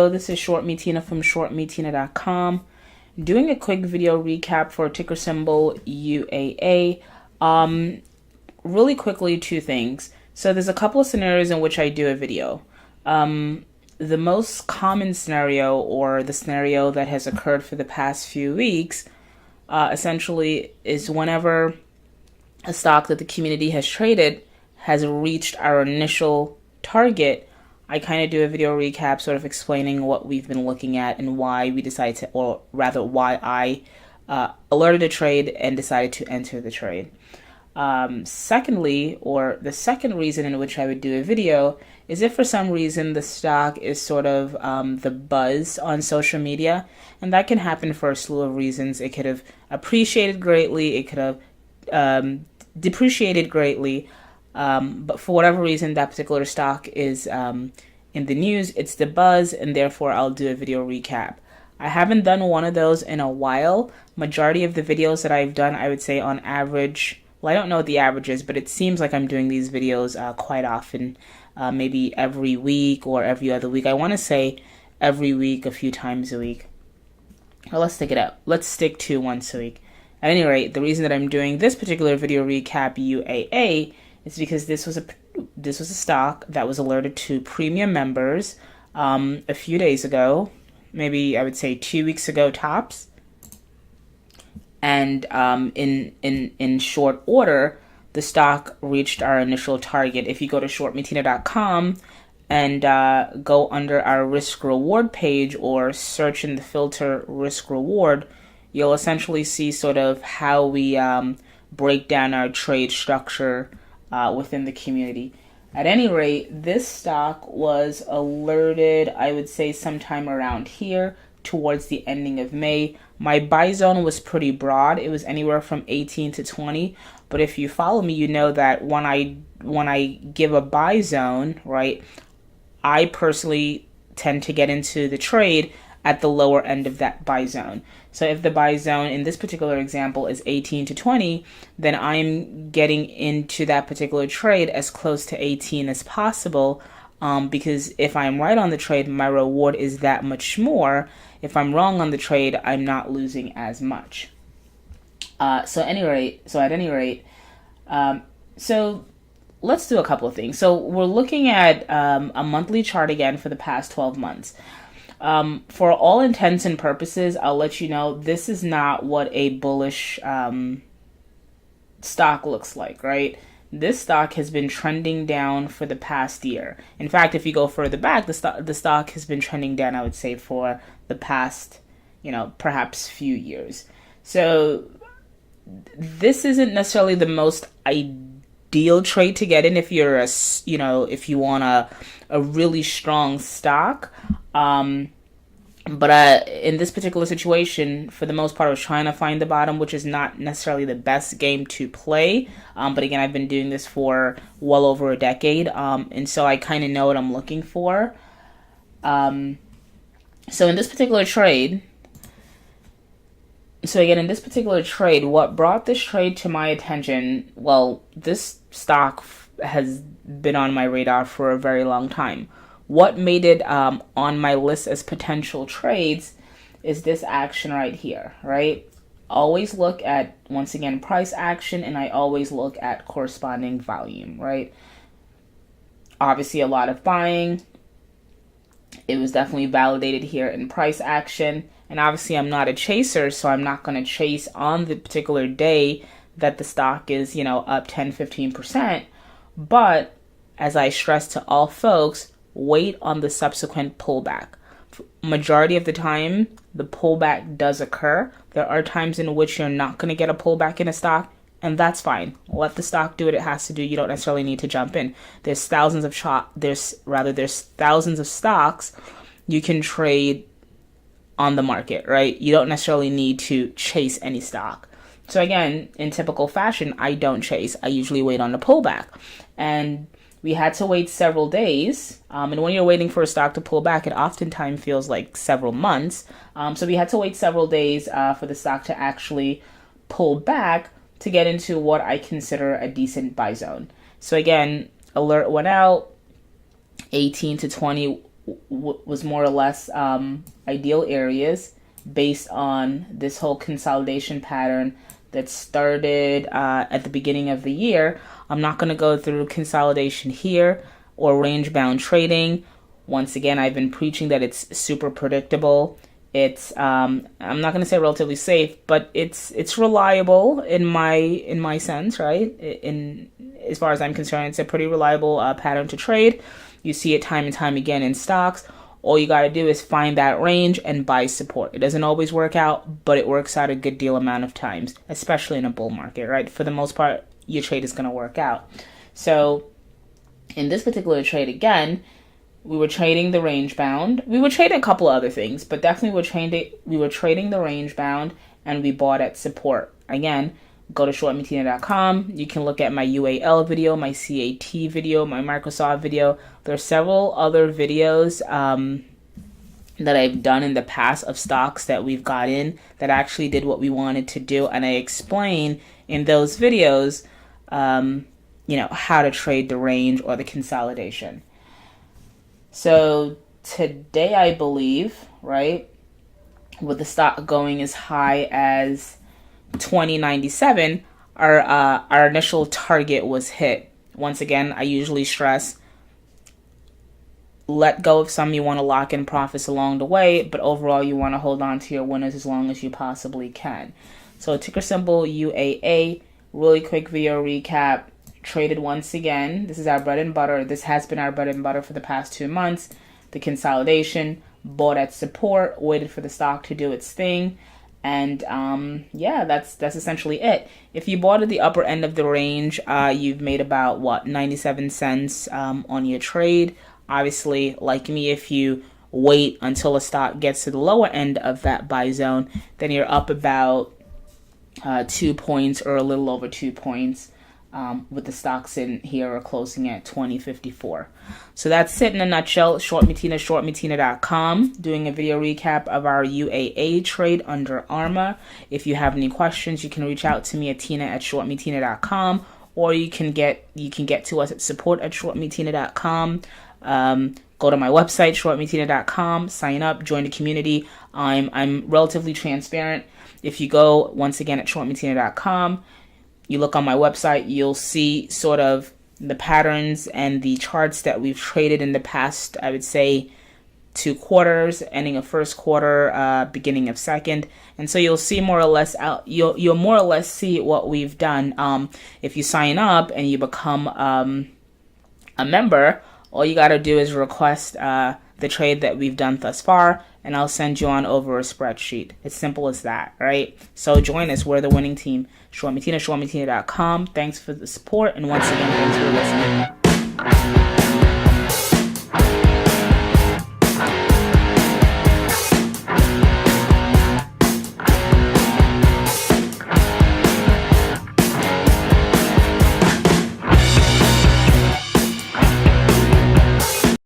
Hello, this is Short Me Tina from shortmetina.com. Doing a quick video recap for ticker symbol UAA. Really quickly, two things. So there's a couple of scenarios in which I do a video. The most common scenario, or the scenario that has occurred for the past few weeks, essentially is whenever a stock that the community has traded has reached our initial target, I kind of do a video recap sort of explaining what we've been looking at and why we decided to, or rather why I alerted a trade and decided to enter the trade. Secondly, or the second reason in which I would do a video is if for some reason the stock is sort of the buzz on social media, and that can happen for a slew of reasons. It could have appreciated greatly, it could have depreciated greatly, but for whatever reason that particular stock is in the news, it's the buzz, and therefore I'll do a video recap. I haven't done one of those in a while. Majority of the videos that I've done, I would say on average, well, I don't know what the average is, but it seems like I'm doing these videos quite often, maybe every week or every other week. I want to say every week, a few times a week. Well, let's stick it up. Let's stick to once a week. At any rate, the reason that I'm doing this particular video recap UAA is because this was a stock that was alerted to premium members a few days ago, maybe I would say 2 weeks ago tops. And in short order, the stock reached our initial target. If you go to shortmetina.com and go under our risk reward page or search in the filter risk reward, you'll essentially see sort of how we break down our trade structure within the community. At any rate, this stock was alerted, I would say, sometime around here towards the ending of May. My buy zone was pretty broad. It was anywhere from 18 to 20. But if you follow me, you know that when I give a buy zone, right, I personally tend to get into the trade at the lower end of that buy zone. So if the buy zone in this particular example is 18 to 20, then I'm getting into that particular trade as close to 18 as possible, because if I'm right on the trade, my reward is that much more. If I'm wrong on the trade, I'm not losing as much. So at any rate, let's do a couple of things. So we're looking at a monthly chart again for the past 12 months. For all intents and purposes, I'll let you know this is not what a bullish stock looks like, right? This stock has been trending down for the past year. In fact, if you go further back, the stock has been trending down, I would say, for the past, perhaps few years. So this isn't necessarily the most ideal trade to get in if you're if you want a really strong stock. But in this particular situation, for the most part, I was trying to find the bottom, which is not necessarily the best game to play. But again, I've been doing this for well over a decade, and so I kind of know what I'm looking for. So in this particular trade, what brought this trade to my attention? Well, this stock has been on my radar for a very long time. What made it on my list as potential trades is this action right here, right? Always look at, once again, price action, and I always look at corresponding volume, right? Obviously, a lot of buying. It was definitely validated here in price action. And obviously, I'm not a chaser, so I'm not going to chase on the particular day that the stock is, up 10, 15%. But as I stress to all folks, wait on the subsequent pullback. Majority of the time, the pullback does occur. There are times in which you're not going to get a pullback in a stock, and that's fine. Let the stock do what it has to do. You don't necessarily need to jump in. There's thousands of stocks you can trade on the market, right? You don't necessarily need to chase any stock. So again, in typical fashion, I don't chase. I usually wait on the pullback. And we had to wait several days, and when you're waiting for a stock to pull back, it oftentimes feels like several months. So we had to wait several days for the stock to actually pull back to get into what I consider a decent buy zone. So again, alert went out, 18 to 20 was more or less ideal areas based on this whole consolidation pattern that started at the beginning of the year. I'm not going to go through consolidation here or range bound trading. Once again, I've been preaching that it's super predictable. It's I'm not going to say relatively safe, but it's reliable in my sense, right? In as far as I'm concerned, it's a pretty reliable pattern to trade. You see it time and time again in stocks. All you got to do is find that range and buy support. It doesn't always work out, but it works out a good deal amount of times, especially in a bull market, right? For the most part, your trade is going to work out. So in this particular trade, again, we were trading the range bound. We were trading a couple of other things, but definitely we were trading the range bound, and we bought at support. Again, go to shortmetina.com. You can look at my UAL video, my CAT video, my Microsoft video. There are several other videos that I've done in the past of stocks that we've got in that actually did what we wanted to do. And I explain in those videos, how to trade the range or the consolidation. So today, I believe, right, with the stock going as high as 2097, our initial target was hit. Once again, I usually stress, let go of some. You want to lock in profits along the way, but overall you want to hold on to your winners as long as you possibly can. So ticker symbol UAA, really quick video recap. Traded once again. This is our bread and butter. This has been our bread and butter for the past 2 months. The consolidation, bought at support, waited for the stock to do its thing. And that's essentially it. If you bought at the upper end of the range, you've made about 97 cents on your trade. Obviously, like me, if you wait until a stock gets to the lower end of that buy zone, then you're up about 2 points or a little over 2 points. With the stocks in here are closing at 20.54. So that's it in a nutshell. shortmetina.com, doing a video recap of our UAA trade under Arma. If you have any questions, you can reach out to me at tina@shortmetina.com, or you can get to us at support@shortmetina.com. Go to my website, shortmetina.com, sign up, join the community. I'm relatively transparent. If you go, once again, at shortmetina.com, you look on my website, you'll see sort of the patterns and the charts that we've traded in the past, I would say, 2 quarters, ending of first quarter, beginning of second. And so you'll see more or less you'll more or less see what we've done. If you sign up and you become a member, all you got to do is request the trade that we've done thus far, and I'll send you on over a spreadsheet. It's simple as that, right? So join us. We're the winning team. shortmetina.com. Thanks for the support, and once again, thanks for listening.